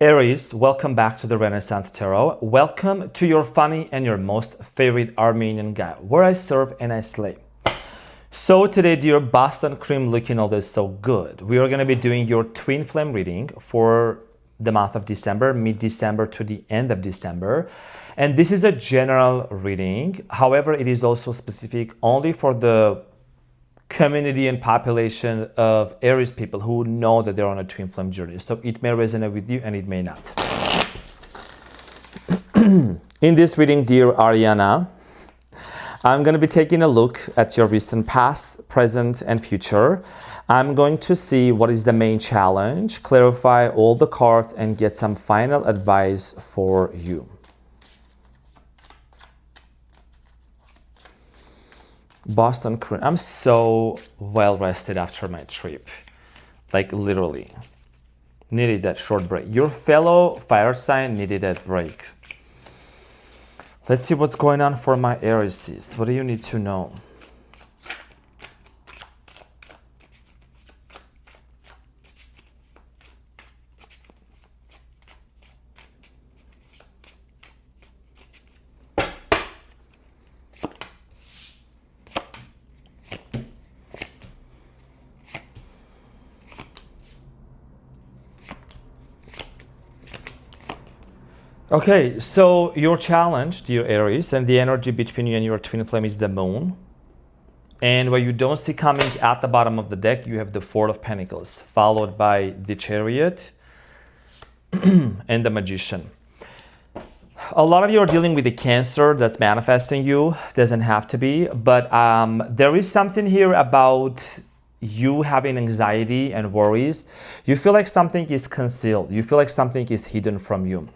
Aries, welcome back to the Renaissance Tarot. Welcome to your funny and your most favorite Armenian guy, where I serve and I slay. So today, dear Boston cream looking all this so good, we are going to be doing your twin flame reading for the month of December, mid-December to the end of December. And this is a general reading. However, it is also specific only for the community and population of Aries people who know that they're on a twin flame journey. So it may resonate with you and it may not. In this reading, dear Ariana, I'm going to be taking a look at your recent past, present, and future. I'm going to see what is the main challenge, clarify all the cards, and get some final advice for you. Boston, I'm so well rested after my trip. Like literally. Needed that short break. Your fellow fire sign needed that break. Let's see what's going on for my Aries. What do you need to know? Okay, so your challenge, dear Aries, and the energy between you and your twin flame is the moon. And what you don't see coming at the bottom of the deck, you have the Four of Pentacles, followed by the Chariot and the Magician. A lot of you are dealing with the Cancer that's manifesting you. Doesn't have to be, but there is something here about you having anxiety and worries. You feel like something is concealed. You feel like something is hidden from you.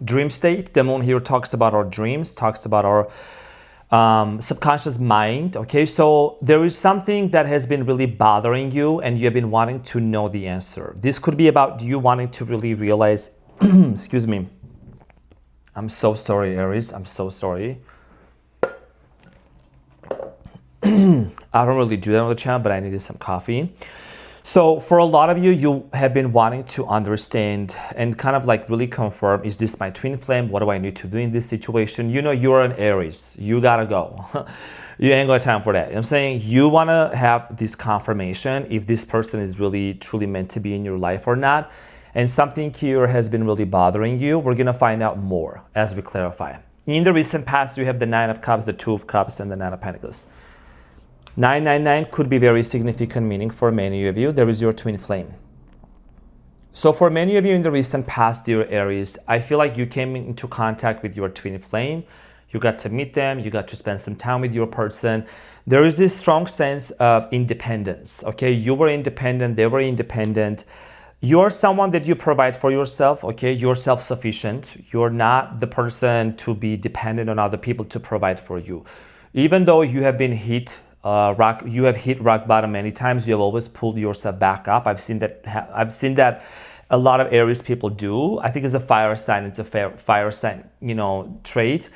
Dream state, the moon here talks about our dreams, talks about our subconscious mind. Okay, so there is something that has been really bothering you and you have been wanting to know the answer. This could be about you wanting to really realize, excuse me. I'm so sorry, Aries. I'm so sorry. I don't really do that on the channel, but I needed some coffee. So for a lot of you, you have been wanting to understand and kind of like really confirm, is this my twin flame? What do I need to do in this situation? You know, you're an Aries. You gotta go. You ain't got time for that. I'm saying you want to have this confirmation if this person is really truly meant to be in your life or not. And something here has been really bothering you. We're going to find out more as we clarify. In the recent past, you have the Nine of Cups, the Two of Cups, and the Nine of Pentacles. 999 could be very significant meaning for many of you. There is your twin flame. So for many of you in the recent past, dear Aries, I feel like you came into contact with your twin flame. You got to meet them. You got to spend some time with your person. There is this strong sense of independence. Okay, you were independent. They were independent. You're someone that you provide for yourself. Okay, you're self-sufficient. You're not the person to be dependent on other people to provide for you. Even though you have been hit you have hit rock bottom many times. You have always pulled yourself back up. I've seen that a lot of Aries people do. I think it's a fire sign. It's a fire sign, trait.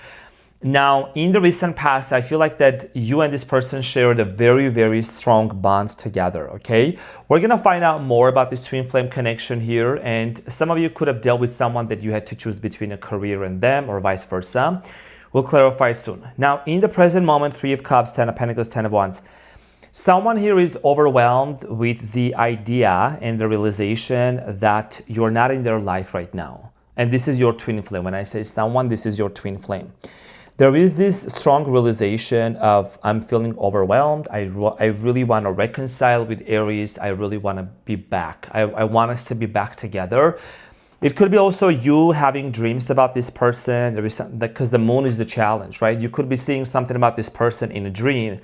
Now, in the recent past, I feel like that you and this person shared a very, very strong bond together. Okay, we're gonna find out more about this twin flame connection here, and some of you could have dealt with someone that you had to choose between a career and them, or vice versa. We'll clarify soon. Now, in the present moment, Three of Cups, Ten of Pentacles, Ten of Wands. Someone here is overwhelmed with the idea and the realization that you're not in their life right now. And this is your twin flame. When I say someone, this is your twin flame. There is this strong realization of, I'm feeling overwhelmed. I really want to reconcile with Aries. I really want to be back. I want us to be back together. It could be also you having dreams about this person. There is something, because the moon is the challenge, right? You could be seeing something about this person in a dream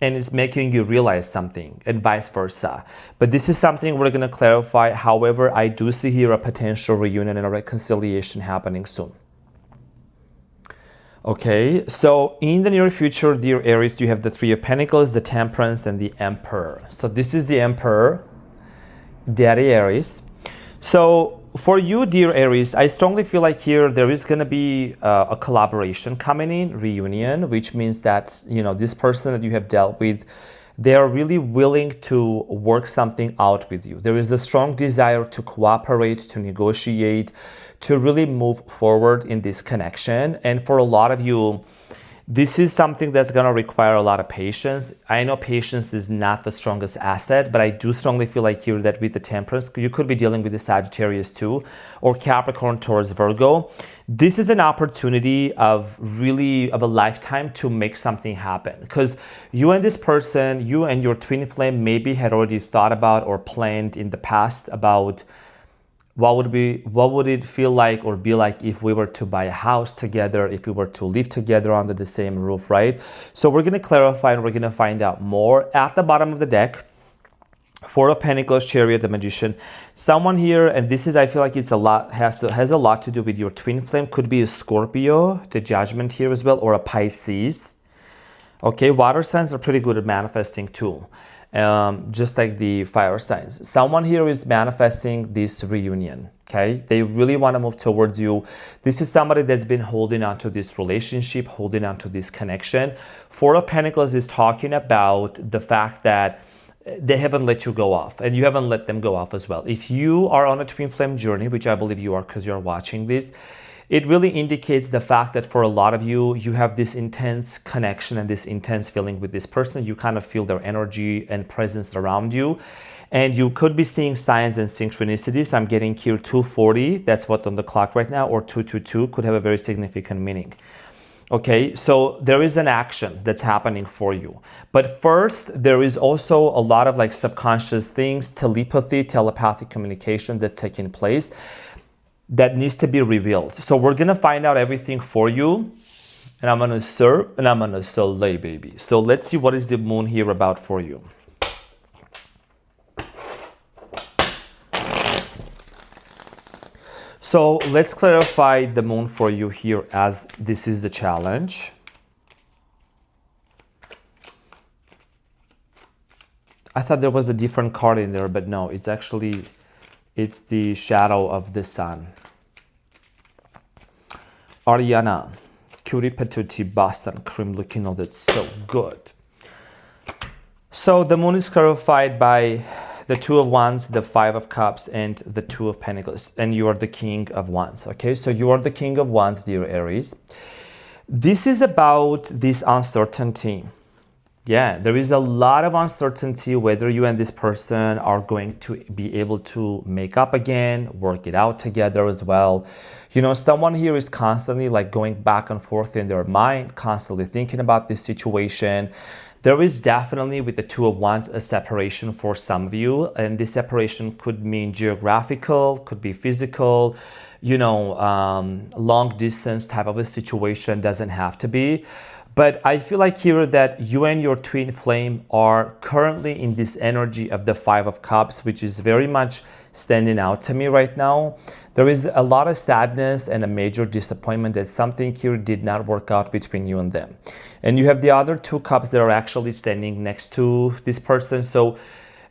and it's making you realize something, and vice versa. But this is something we're going to clarify. However, I do see here a potential reunion and a reconciliation happening soon. Okay, so in the near future, dear Aries, you have the Three of Pentacles, the Temperance, and the Emperor. So this is the Emperor, Daddy Aries. So for you, dear Aries, I strongly feel like here there is going to be a collaboration coming in, reunion, which means that, this person that you have dealt with They are really willing to work something out with you. There is a strong desire to cooperate, to negotiate, to really move forward in this connection. And for a lot of you, this is something that's going to require a lot of patience. I know patience is not the strongest asset, but I do strongly feel like here that with the Temperance, you could be dealing with the Sagittarius too, or Capricorn, Taurus, Virgo. This is an opportunity of a lifetime to make something happen, because you and this person, you and your twin flame maybe had already thought about or planned in the past about what would it feel like or be like if we were to buy a house together, if we were to live together under the same roof, right? So we're going to clarify and we're going to find out more. At the bottom of the deck, Four of Pentacles, Chariot, the Magician. Someone here, and this is, I feel like it's a lot, has a lot to do with your twin flame. Could be a Scorpio, the Judgment here as well, or a Pisces. Okay, water signs are pretty good at manifesting too. Just like the fire signs. Someone here is manifesting this reunion, okay? They really want to move towards you. This is somebody that's been holding on to this relationship, holding on to this connection. Four of Pentacles is talking about the fact that they haven't let you go off, and you haven't let them go off as well. If you are on a twin flame journey, which I believe you are because you're watching this, it really indicates the fact that for a lot of you, you have this intense connection and this intense feeling with this person. You kind of feel their energy and presence around you. And you could be seeing signs and synchronicities. I'm getting here 240. That's what's on the clock right now. Or 222 could have a very significant meaning. Okay, so there is an action that's happening for you. But first, there is also a lot of like subconscious things, telepathy, telepathic communication that's taking place that needs to be revealed. So we're going to find out everything for you, and I'm going to serve and I'm going to slay, baby. So let's see what is the moon here about for you. So let's clarify the moon for you here, as this is the challenge. I thought there was a different card in there, but no, it's actually, it's the shadow of the sun. Ariana, cutie patootie, Boston cream, looking all that's so good. So the moon is clarified by the Two of Wands, the Five of Cups, and the Two of Pentacles. And you are the King of Wands, okay? So you are the King of Wands, dear Aries. This is about this uncertainty. Yeah, there is a lot of uncertainty whether you and this person are going to be able to make up again, work it out together as well. You know, someone here is constantly like going back and forth in their mind, constantly thinking about this situation. There is definitely, with the Two of Wands, a separation for some of you. And this separation could mean geographical, could be physical, you know, long distance type of a situation, doesn't have to be. But I feel like here that you and your twin flame are currently in this energy of the Five of Cups, which is very much standing out to me right now. There is a lot of sadness and a major disappointment that something here did not work out between you and them. And you have the other two cups that are actually standing next to this person. So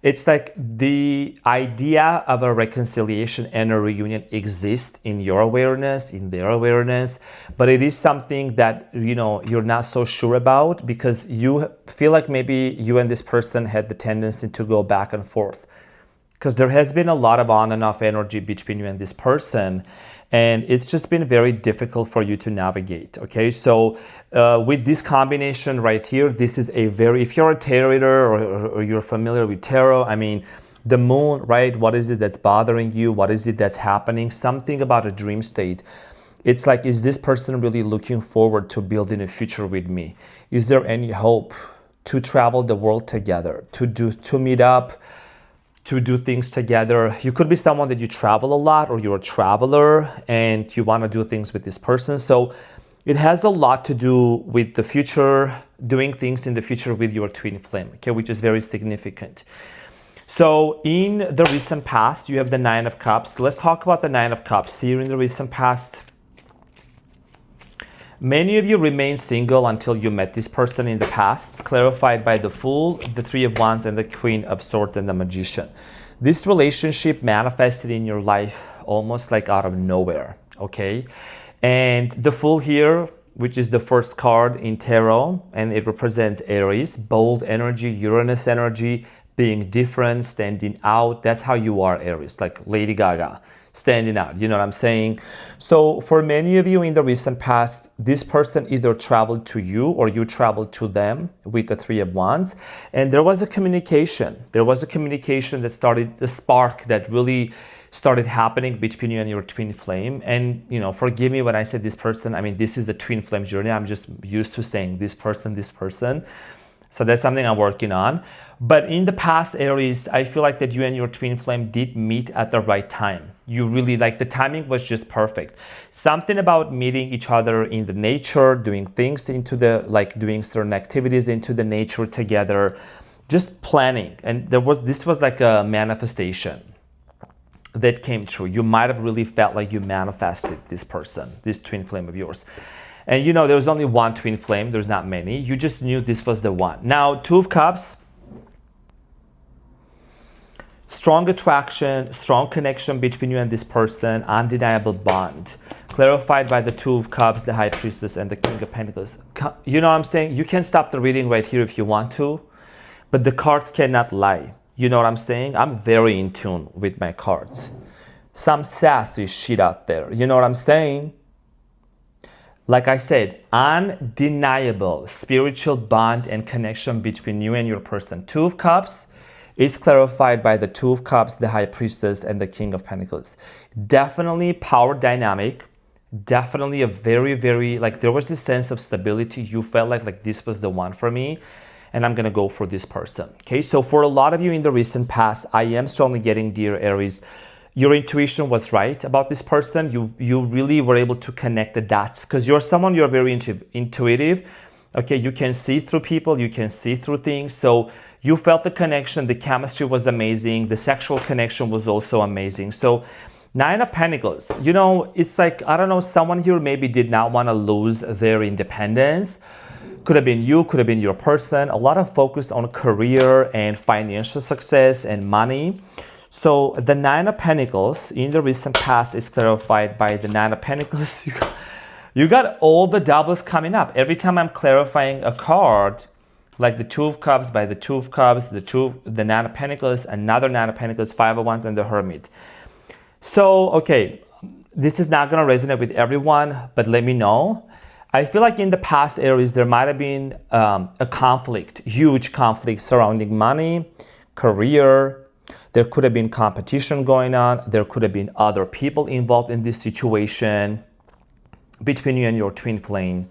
it's like the idea of a reconciliation and a reunion exists in your awareness, in their awareness, but it is something that, you know, you're not so sure about because you feel like maybe you and this person had the tendency to go back and forth. Because there has been a lot of on and off energy between you and this person, and it's just been very difficult for you to navigate. Okay, so with this combination right here, this is a very, if you're a tarot reader or you're familiar with tarot, I mean, the moon, right? What is it that's bothering you? What is it that's happening? Something about a dream state. It's like, is this person really looking forward to building a future with me? Is there any hope to travel the world together, to meet up, to do things together? You could be someone that you travel a lot, or you're a traveler and you want to do things with this person. So it has a lot to do with the future, doing things in the future with your twin flame, okay, which is very significant. So in the recent past, you have the Nine of Cups. Let's talk about the Nine of Cups. Here in the recent past, many of you remain single until you met this person in the past, clarified by the Fool, the Three of Wands, and the Queen of Swords, and the Magician. This relationship manifested in your life almost like out of nowhere, okay? And the Fool here, which is the first card in tarot, and it represents Aries, bold energy, Uranus energy, being different, standing out. That's how you are, Aries, like Lady Gaga, standing out. You know what I'm saying? So for many of you in the recent past, this person either traveled to you or you traveled to them with the Three of Wands. And there was a communication. There was a communication that started, the spark that really started happening between you and your twin flame. And, you know, forgive me when I said this person, I mean, this is a twin flame journey. I'm just used to saying this person, this person. So that's something I'm working on. But in the past, Aries, I feel like that you and your twin flame did meet at the right time. You really, like, the timing was just perfect. Something about meeting each other in the nature, doing things into the, like doing certain activities into the nature together, just planning. And this was like a manifestation that came true. You might have really felt like you manifested this person, this twin flame of yours. And you know, there was only one twin flame, there's not many. You just knew this was the one. Now, Two of Cups, strong attraction, strong connection between you and this person, undeniable bond. Clarified by the Two of Cups, the High Priestess, and the King of Pentacles. You know what I'm saying? You can stop the reading right here if you want to, but the cards cannot lie. You know what I'm saying? I'm very in tune with my cards. Some sassy shit out there. You know what I'm saying? Like I said, undeniable spiritual bond and connection between you and your person. Two of Cups is clarified by the Two of Cups, the High Priestess, and the King of Pentacles. Definitely power dynamic. Definitely a very, very, like there was this sense of stability. You felt like this was the one for me, and I'm going to go for this person. Okay, so for a lot of you in the recent past, I am strongly getting, dear Aries, your intuition was right about this person. You really were able to connect the dots because you're someone, you're very intuitive. Okay, you can see through people, you can see through things. So you felt the connection, the chemistry was amazing, the sexual connection was also amazing. So Nine of Pentacles, you know, it's like, I don't know, someone here maybe did not want to lose their independence. Could have been you, could have been your person. A lot of focus on career and financial success and money. So the Nine of Pentacles in the recent past is clarified by the Nine of Pentacles. You got all the doubles coming up. Every time I'm clarifying a card, like the Two of Cups by the Two of Cups, the Nine of Pentacles, another Nine of Pentacles, Five of Wands, and the Hermit. So, okay, this is not going to resonate with everyone, but let me know. I feel like in the past, Aries, there might have been a conflict, huge conflict surrounding money, career. There could have been competition going on. There could have been other people involved in this situation between you and your twin flame.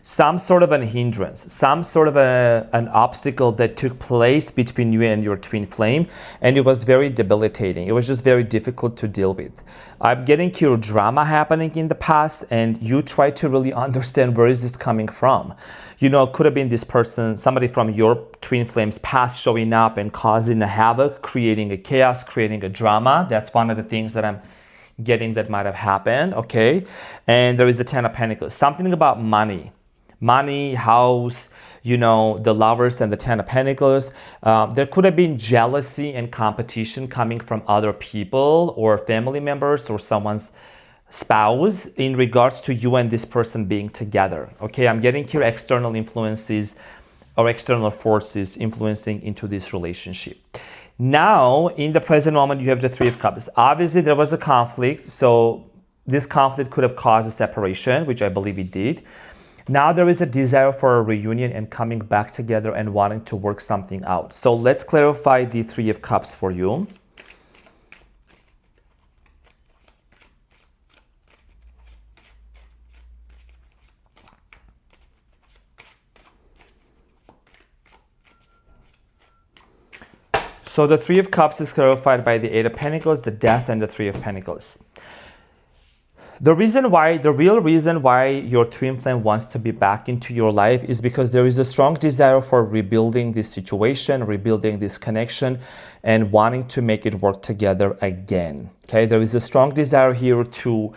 Some sort of a hindrance, some sort of an obstacle that took place between you and your twin flame, and it was very debilitating. It was just very difficult to deal with. I'm getting your drama happening in the past, and you try to really understand where is this coming from. You know, it could have been this person, somebody from your twin flame's past showing up and causing a havoc, creating a chaos, creating a drama. That's one of the things that I'm getting that might have happened, okay? And there is the Ten of Pentacles, something about money, house, you know, the Lovers and the Ten of Pentacles. There could have been jealousy and competition coming from other people or family members or someone's spouse in regards to you and this person being together. Okay, I'm getting here external influences or external forces influencing into this relationship. Now, in the present moment, you have the Three of Cups. Obviously, there was a conflict. So this conflict could have caused a separation, which I believe it did. Now there is a desire for a reunion and coming back together and wanting to work something out. So let's clarify the Three of Cups for you. So the Three of Cups is clarified by the Eight of Pentacles, the Death, and the Three of Pentacles. The real reason why your twin flame wants to be back into your life is because there is a strong desire for rebuilding this situation, rebuilding this connection, and wanting to make it work together again. Okay, there is a strong desire here to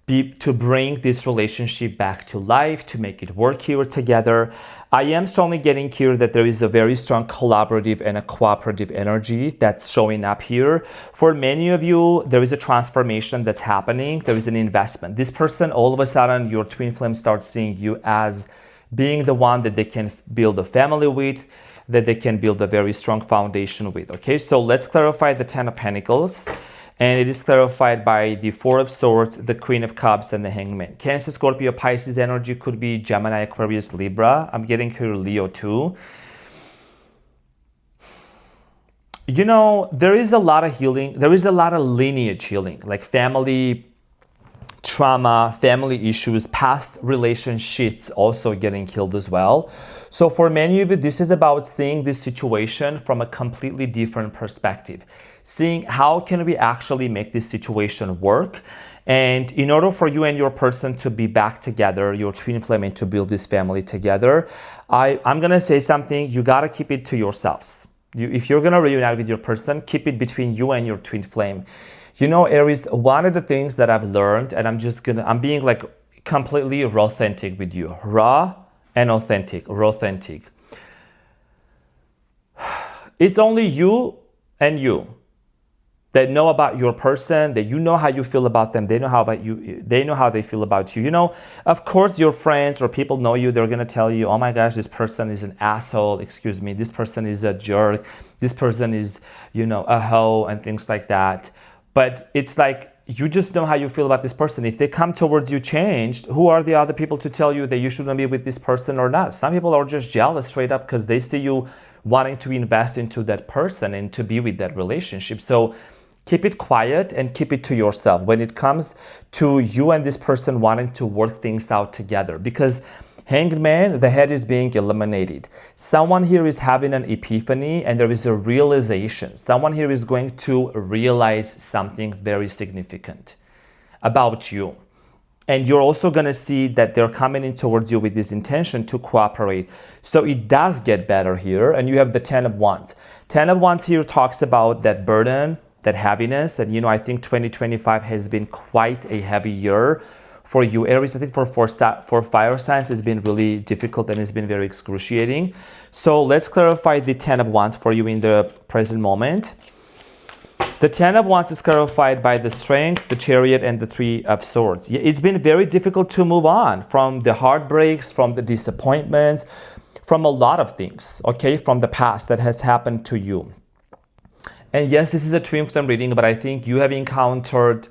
to bring this relationship back to life, to make it work here together. I am strongly getting here that there is a very strong collaborative and a cooperative energy that's showing up here. For many of you, there is a transformation that's happening. There is an investment. This person, all of a sudden, your twin flame starts seeing you as being the one that they can build a family with, that they can build a very strong foundation with. Okay, so let's clarify the Ten of Pentacles. And it is clarified by the Four of Swords, the Queen of Cups, and the Hangman. Cancer, Scorpio, Pisces energy could be Gemini, Aquarius, Libra. I'm getting here Leo too. You know, there is a lot of healing. There is a lot of lineage healing, like family trauma, family issues, past relationships also getting healed as well. So for many of you, this is about seeing this situation from a completely different perspective. Seeing how can we actually make this situation work. And in order for you and your person to be back together, your twin flame, and to build this family together, I'm going to say something. You got to keep it to yourselves. If you're going to reunite with your person, keep it between you and your twin flame. You know, Aries, one of the things that I've learned, and I'm being like completely authentic with you. Raw and authentic, authentic. It's only you and you that know about your person, that you know how you feel about them, they know how about you, they know how they feel about you. You know, of course your friends or people know you, they're gonna tell you, oh my gosh, this person is an asshole, excuse me, this person is a jerk, this person is, you know, a hoe, and things like that. But it's like, you just know how you feel about this person. If they come towards you changed, who are the other people to tell you that you shouldn't be with this person or not? Some people are just jealous straight up because they see you wanting to invest into that person and to be with that relationship. So keep it quiet and keep it to yourself when it comes to you and this person wanting to work things out together. Because Hanged Man, the head is being eliminated. Someone here is having an epiphany and there is a realization. Someone here is going to realize something very significant about you. And you're also going to see that they're coming in towards you with this intention to cooperate. So it does get better here. And you have the Ten of Wands. Ten of Wands here talks about that burden, that heaviness. And, you know, I think 2025 has been quite a heavy year for you, Aries. I think for fire signs, it's been really difficult and it's been very excruciating. So let's clarify the Ten of Wands for you in the present moment. The Ten of Wands is clarified by the Strength, the Chariot, and the Three of Swords. It's been very difficult to move on from the heartbreaks, from the disappointments, from a lot of things, okay, from the past that has happened to you. And yes, this is a twin flame reading, but I think you have encountered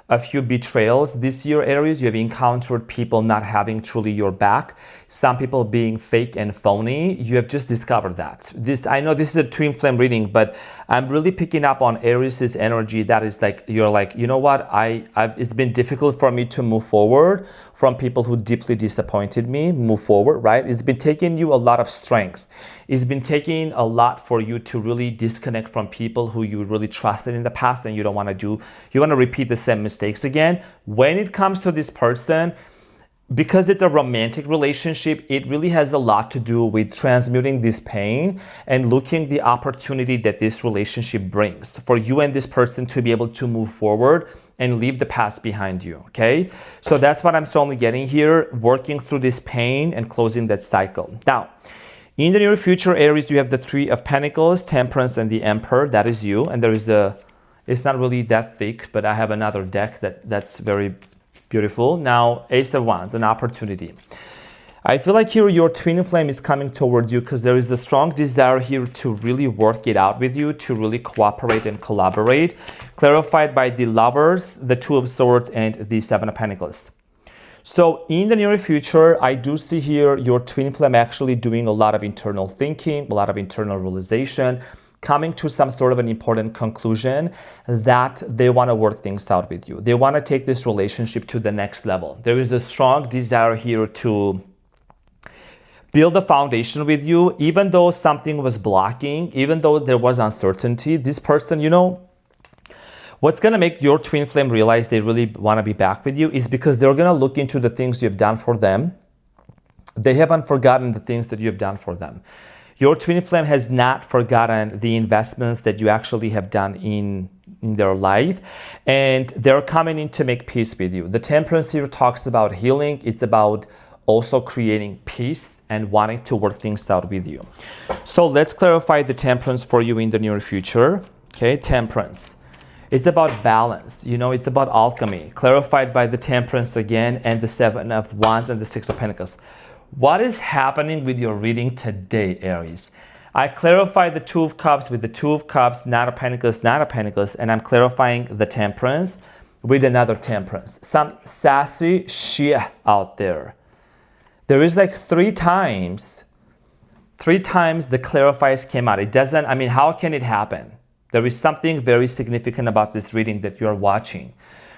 a few betrayals this year, Aries. You have encountered people not having truly your back. Some people being fake and phony. You have just discovered that. I know this is a twin flame reading, but I'm really picking up on Aries' energy. That is like, you're like, you know what? It's been difficult for me to move forward from people who deeply disappointed me. Move forward, right? It's been taking you a lot of strength. It's been taking a lot for you to really disconnect from people who you really trusted in the past, and you don't want to do. You want to repeat the same mistakes again. When it comes to this person, because it's a romantic relationship, it really has a lot to do with transmuting this pain and looking the opportunity that this relationship brings for you and this person to be able to move forward and leave the past behind you, okay? So that's what I'm strongly getting here, working through this pain and closing that cycle. Now, in the near future, Aries, you have the Three of Pentacles, Temperance, and the Emperor. That is you. And there is it's not really that thick, but I have another deck that's very beautiful. Now, Ace of Wands, an opportunity. I feel like here your twin flame is coming towards you because there is a strong desire here to really work it out with you, to really cooperate and collaborate. Clarified by the Lovers, the Two of Swords, and the Seven of Pentacles. So in the near future, I do see here your twin flame actually doing a lot of internal thinking, a lot of internal realization, coming to some sort of an important conclusion that they want to work things out with you. They want to take this relationship to the next level. There is a strong desire here to build a foundation with you, even though something was blocking, even though there was uncertainty. This person, you know, what's going to make your twin flame realize they really want to be back with you is because they're going to look into the things you've done for them. They haven't forgotten the things that you've done for them. Your twin flame has not forgotten the investments that you actually have done in in their life, and they're coming in to make peace with you. The Temperance here talks about healing. It's about also creating peace and wanting to work things out with you. So let's clarify the Temperance for you in the near future. Okay, Temperance. It's about balance, it's about alchemy, clarified by the Temperance again, and the Seven of Wands and the Six of Pentacles. What is happening with your reading today, Aries? I clarified the Two of Cups with the Two of Cups, Nine of Pentacles, Nine of Pentacles, and I'm clarifying the Temperance with another Temperance. Some sassy shit out there. There is like three times the clarifiers came out. It doesn't, how can it happen? There is something very significant about this reading that you're watching.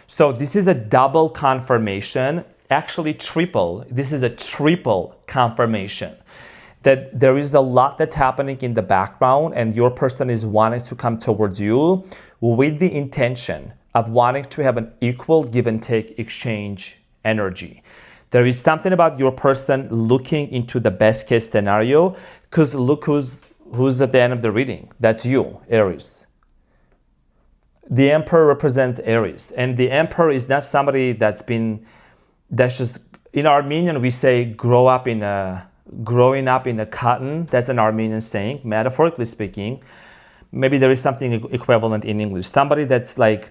So this is a double confirmation, actually triple. This is a triple confirmation that there is a lot that's happening in the background, and your person is wanting to come towards you with the intention of wanting to have an equal give and take exchange energy. There is something about your person looking into the best case scenario, because look who's at the end of the reading. That's you, Aries. The Emperor represents Aries, and the Emperor is not somebody that's just, in Armenian we say growing up in a cotton. That's an Armenian saying, metaphorically speaking. Maybe there is something equivalent in English. Somebody that's like,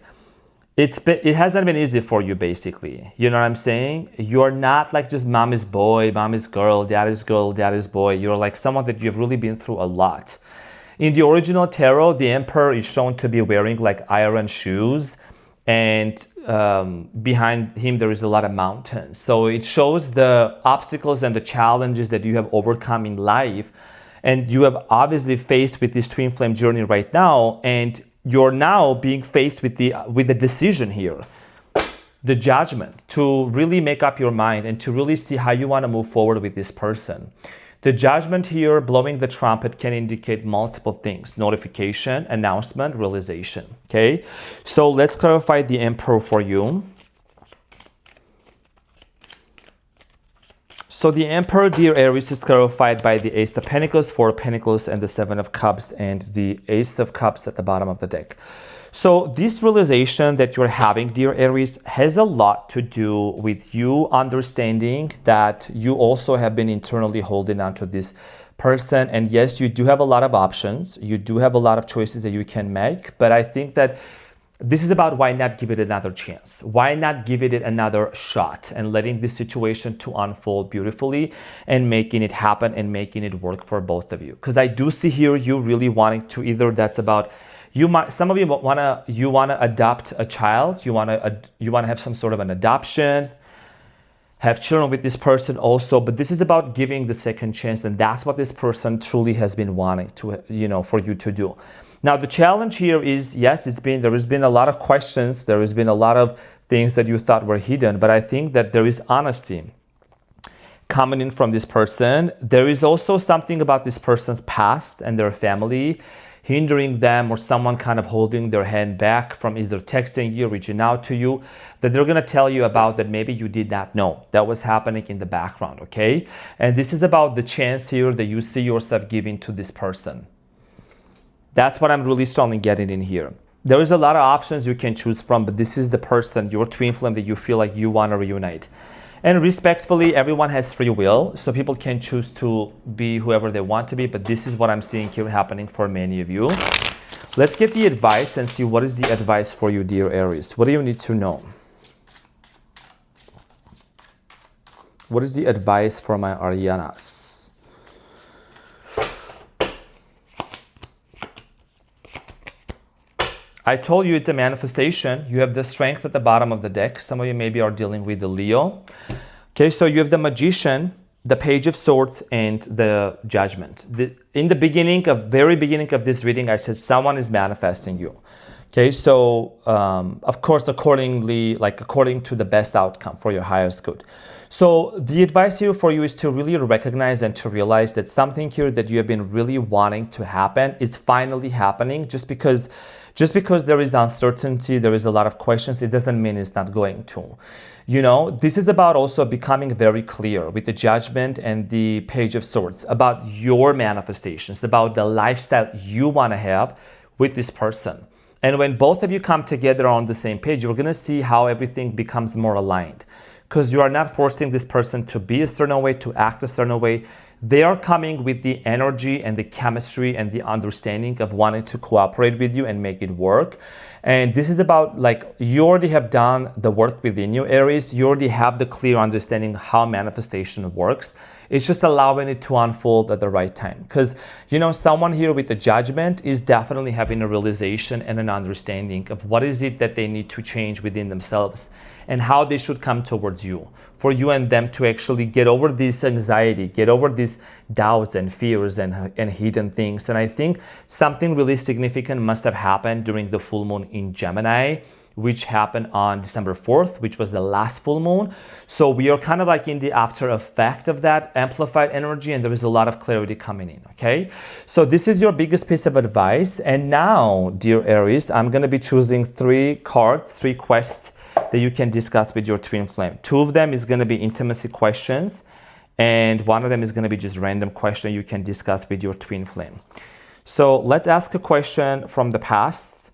it hasn't been easy for you, basically. You know what I'm saying? You're not like just mommy's boy, mommy's girl, daddy's boy. You're like someone that you've really been through a lot. In the original tarot, the Emperor is shown to be wearing like iron shoes, and behind him there is a lot of mountains. So it shows the obstacles and the challenges that you have overcome in life, and you have obviously faced with this twin flame journey right now, and you're now being faced with the decision here, the judgment, to really make up your mind and to really see how you want to move forward with this person. The judgment here, blowing the trumpet, can indicate multiple things: notification, announcement, realization. Okay, so let's clarify the Emperor for you. So the Emperor, dear Aries, is clarified by the Ace of Pentacles, Four of Pentacles, and the Seven of Cups, and the Ace of Cups at the bottom of the deck. So this realization that you're having, dear Aries, has a lot to do with you understanding that you also have been internally holding on to this person. And yes, you do have a lot of options. You do have a lot of choices that you can make. But I think that this is about why not give it another chance? Why not give it another shot and letting this situation to unfold beautifully and making it happen and making it work for both of you? Because I do see here you really wanting to, either that's about, some of you wanna adopt a child. You wanna have some sort of an adoption, have children with this person also. But this is about giving the second chance, and that's what this person truly has been wanting to, for you to do. Now the challenge here is, yes, there has been a lot of questions. There has been a lot of things that you thought were hidden, but I think that there is honesty coming in from this person. There is also something about this person's past and their family hindering them, or someone kind of holding their hand back from either texting you, reaching out to you, that they're going to tell you about that maybe you did not know that was happening in the background, okay? And this is about the chance here that you see yourself giving to this person. That's what I'm really strongly getting in here. There is a lot of options you can choose from, but this is the person, your twin flame, that you feel like you want to reunite. And respectfully, everyone has free will, so people can choose to be whoever they want to be, but this is what I'm seeing here happening for many of you. Let's get the advice and see what is the advice for you, dear Aries. What do you need to know? What is the advice for my Arianas? I told you it's a manifestation. You have the Strength at the bottom of the deck. Some of you maybe are dealing with the Leo. Okay, so you have the Magician, the Page of Swords, and the Judgment. In the very beginning of this reading, I said someone is manifesting you. Okay, so of course, according to the best outcome for your highest good. So the advice here for you is to really recognize and to realize that something here that you have been really wanting to happen is finally happening. Just because there is uncertainty, there is a lot of questions, it doesn't mean it's not going to. This is about also becoming very clear with the Judgment and the Page of Swords about your manifestations, about the lifestyle you want to have with this person. And when both of you come together on the same page, you're going to see how everything becomes more aligned, because you are not forcing this person to be a certain way, to act a certain way. They are coming with the energy and the chemistry and the understanding of wanting to cooperate with you and make it work. And this is about, like, you already have done the work within you, Aries. You already have the clear understanding how manifestation works. It's just allowing it to unfold at the right time. Because, you know, someone here with the judgment is definitely having a realization and an understanding of what is it that they need to change within themselves and how they should come towards you, for you and them to actually get over this anxiety, get over these doubts and fears and hidden things. And I think something really significant must have happened during the full moon in Gemini, which happened on December 4th, which was the last full moon. So we are kind of like in the after effect of that amplified energy, and there is a lot of clarity coming in, okay? So this is your biggest piece of advice. And now, dear Aries, I'm gonna be choosing 3 cards, 3 quests that you can discuss with your twin flame. 2 of them is gonna be intimacy questions, and 1 of them is gonna be just random question you can discuss with your twin flame. So let's ask a question from the past.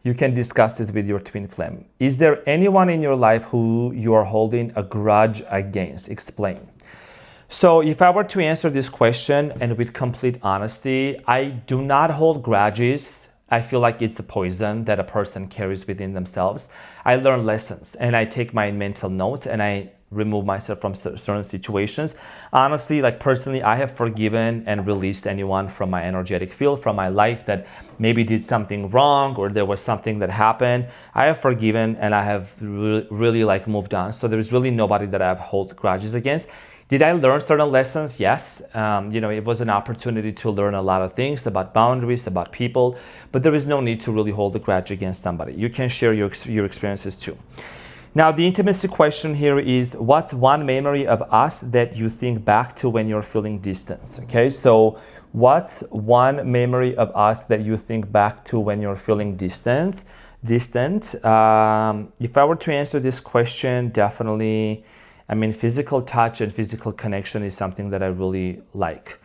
You can discuss this with your twin flame. Is there anyone in your life who you are holding a grudge against? Explain. So if I were to answer this question, and with complete honesty, I do not hold grudges. I feel like it's a poison that a person carries within themselves. I learn lessons, and I take my mental notes, and I remove myself from certain situations. Honestly, like personally, I have forgiven and released anyone from my energetic field, from my life, that maybe did something wrong or there was something that happened. I have forgiven, and I have really like moved on. So there is really nobody that I have hold grudges against. Did I learn certain lessons? Yes. You know, it was an opportunity to learn a lot of things about boundaries, about people, but there is no need to really hold a grudge against somebody. You can share your experiences too. Now, the intimacy question here is, what's one memory of us that you think back to when you're feeling distance? Okay, so what's one memory of us that you think back to when you're feeling distant? If I were to answer this question, definitely, I mean, physical touch and physical connection is something that I really like.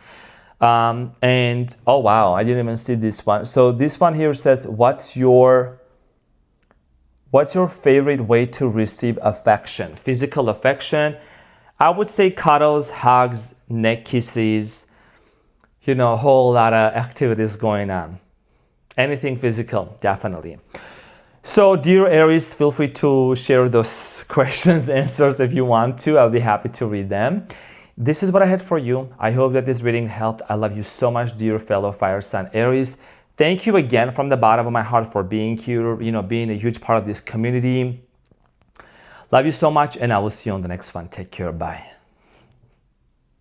And, oh wow, I didn't even see this one. So this one here says, what's your favorite way to receive affection? Physical affection. I would say cuddles, hugs, neck kisses, you know, a whole lot of activities going on. Anything physical, definitely. So, dear Aries, feel free to share those questions, answers if you want to. I'll be happy to read them. This is what I had for you. I hope that this reading helped. I love you so much, dear fellow fire sign Aries. Thank you again from the bottom of my heart for being here, you know, being a huge part of this community. Love you so much, and I will see you on the next one. Take care. Bye.